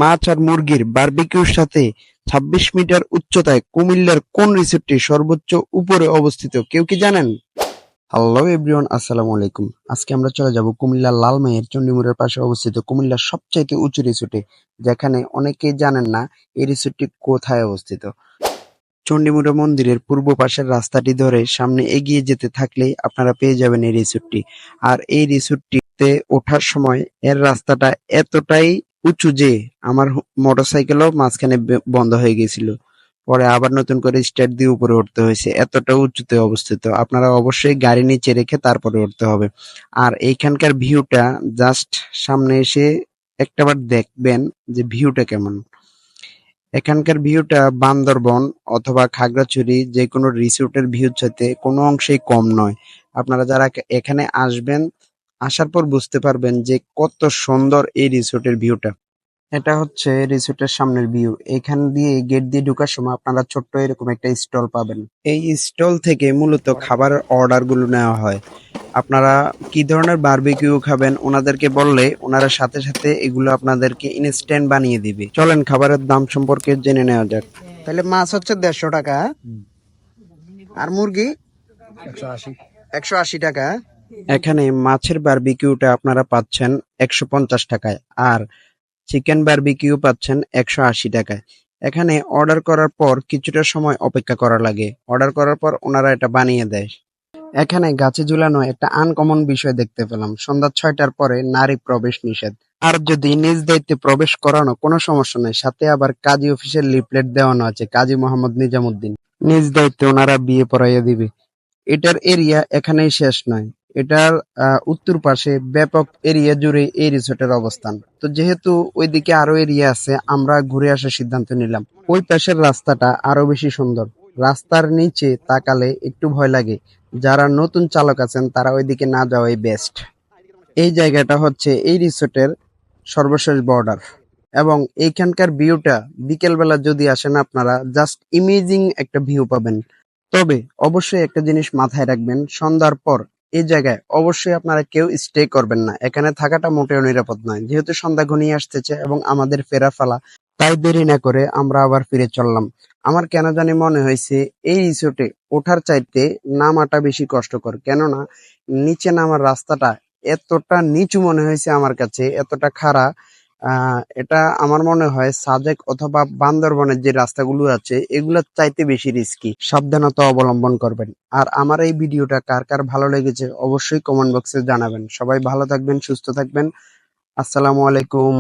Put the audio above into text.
মাছ আর মুরগির বারবিকিউর সাথে ২৬ মিটার উচ্চতায় কুমিল্লার কোন রিসোর্টটি সর্বোচ্চ উপরে অবস্থিত কেউ কি জানেন? হ্যালো এভরিওয়ান, আসসালামু আলাইকুম। আজকে আমরা চলে যাব কুমিল্লার লালমাইয়ের চণ্ডীমুড়ের পাশে অবস্থিত কুমিল্লার সবচাইতে উঁচু রিসোর্টে, যেখানে অনেকেই জানেন না এই রিসোর্টটি কোথায় অবস্থিত। চণ্ডীমুড়া মন্দিরের পূর্ব পাশের রাস্তাটি ধরে সামনে এগিয়ে যেতে থাকলেই আপনারা পেয়ে যাবেন এই রিসোর্টটি। আর এই রিসোর্টটিতে ওঠার সময় এর রাস্তাটা এতটাই উঁচু যে আমার মোটরসাইকেলও মাঝখানে বন্ধ হয়ে গেছিল। পরে আবার নতুন করে স্টার্ট দিয়ে উপরে উঠতে হয়েছে, এতটা উঁচুতে অবস্থিত। আপনারা অবশ্যই গাড়ি নিচে রেখে তারপরে উঠতে হবে। আর এইখানকার ভিউটা জাস্ট সামনে এসে একটাবার দেখবেন যে ভিউটা কেমন। এখানকার ভিউটা বান্দরবন অথবা খাগড়াছড়ি যেকোনো রিসোর্টের ভিউর চাইতে কোনো অংশেই কম নয়। আপনারা যারা এখানে আসবেন, আসার পর বুঝতে পারবেন যে কত সুন্দর এই রিসোর্টের ভিউটা। এটা হচ্ছে রিসোর্টের সামনের ভিউ। এখান দিয়ে গেট দিয়ে ঢোকার সময় আপনারা ছোট্ট এরকম একটা স্টল পাবেন। এই স্টল থেকে মূলত খাবারের অর্ডার গুলো নেওয়া হয়। আপনারা কি ধরনের বারবিকিউ খাবেন ওনাদেরকে বললে ওনারা সাথে সাথে এগুলো আপনাদেরকে ইনস্ট্যান্ট বানিয়ে দিবে। চলেন খাবারের দাম সম্পর্কে জেনে নেওয়া যাক। তাহলে মাছ হচ্ছে ১৫০ টাকা, আর মুরগি ১৮০ টাকা। এখানে মাছের বারবিকিউটা আপনারা পাচ্ছেন ১৫০ টাকায়, আর চিকেন বারবিকিউ পাচ্ছেন ১৮০ টাকায়। এখানে অর্ডার করার পর কিছুটা সময় অপেক্ষা করা লাগে। অর্ডার করার পর ওনারা এটা বানিয়ে দেয়। এখানে গাছে ঝুলানো একটা আনকমন বিষয় দেখতে পেলাম, সন্ধ্যা ৬টার পরে নারী প্রবেশ নিষেধ। আর যদি নিজ দায়িত্বে প্রবেশ করানো কোনো সমস্যা নেই, সাথে আবার কাজী অফিসের লিফলেট দেওয়ানো আছে, কাজী মোহাম্মদ নিজামুদ্দিন নিজ দায়িত্বে ওনারা বিয়ে পড়াইয়া দিবে। এটার এরিয়া এখানেই শেষ নয়, এটার উত্তর পাশে ব্যাপক এরিয়া জুড়ে এই রিসোর্টের অবস্থান। তো যেহেতু ওইদিকে আরো এরিয়া আছে, আমরা ঘুরে আসার সিদ্ধান্ত নিলাম। ওই পাশের রাস্তাটা আরো বেশি সুন্দর। রাস্তার নিচে তাকালে একটু ভয় লাগে, যারা নতুন চালক আছেন তারা ওইদিকে না যাওয়াই বেস্ট। এই জায়গাটা হচ্ছে এই রিসোর্টের সর্বশেষ বর্ডার, এবং এইখানকার ভিউটা বিকেলবেলা যদি আসেন আপনারা জাস্ট ইমেজিং একটা ভিউ পাবেন। তবে অবশ্যই একটা জিনিস মাথায় রাখবেন, সন্ধ্যার পর এই জায়গায় অবশ্যই আপনারা কেউ স্টে করবেন না। এখানে থাকাটা মোটেও নিরাপদ নয়, যেহেতু সন্ধ্যা ঘনিয়ে আসতেছে এবং আমাদের ফেরা ফালা, তাই দেরি না করে আমরা আবার ফিরে চললাম। আমার কেন জানি মনে হয়েছে এই রিসোর্টে ওঠার চাইতে নামাটা বেশি কষ্টকর, কেননা নিচে নামার রাস্তাটা এতটা নিচু মনে হয়েছে আমার কাছে, এতটা খাড়া। এটা আমার মনে হয় সাজেক অথবা বান্দরবনের যে রাস্তাগুলো আছে এগুলোর চাইতে বেশি রিস্কি। সাবধানতা অবলম্বন করবেন। আর আমার এই ভিডিওটা কার কার ভালো লেগেছে অবশ্যই কমেন্ট বক্সে জানাবেন। সবাই ভালো থাকবেন, সুস্থ থাকবেন। আসসালামু আলাইকুম।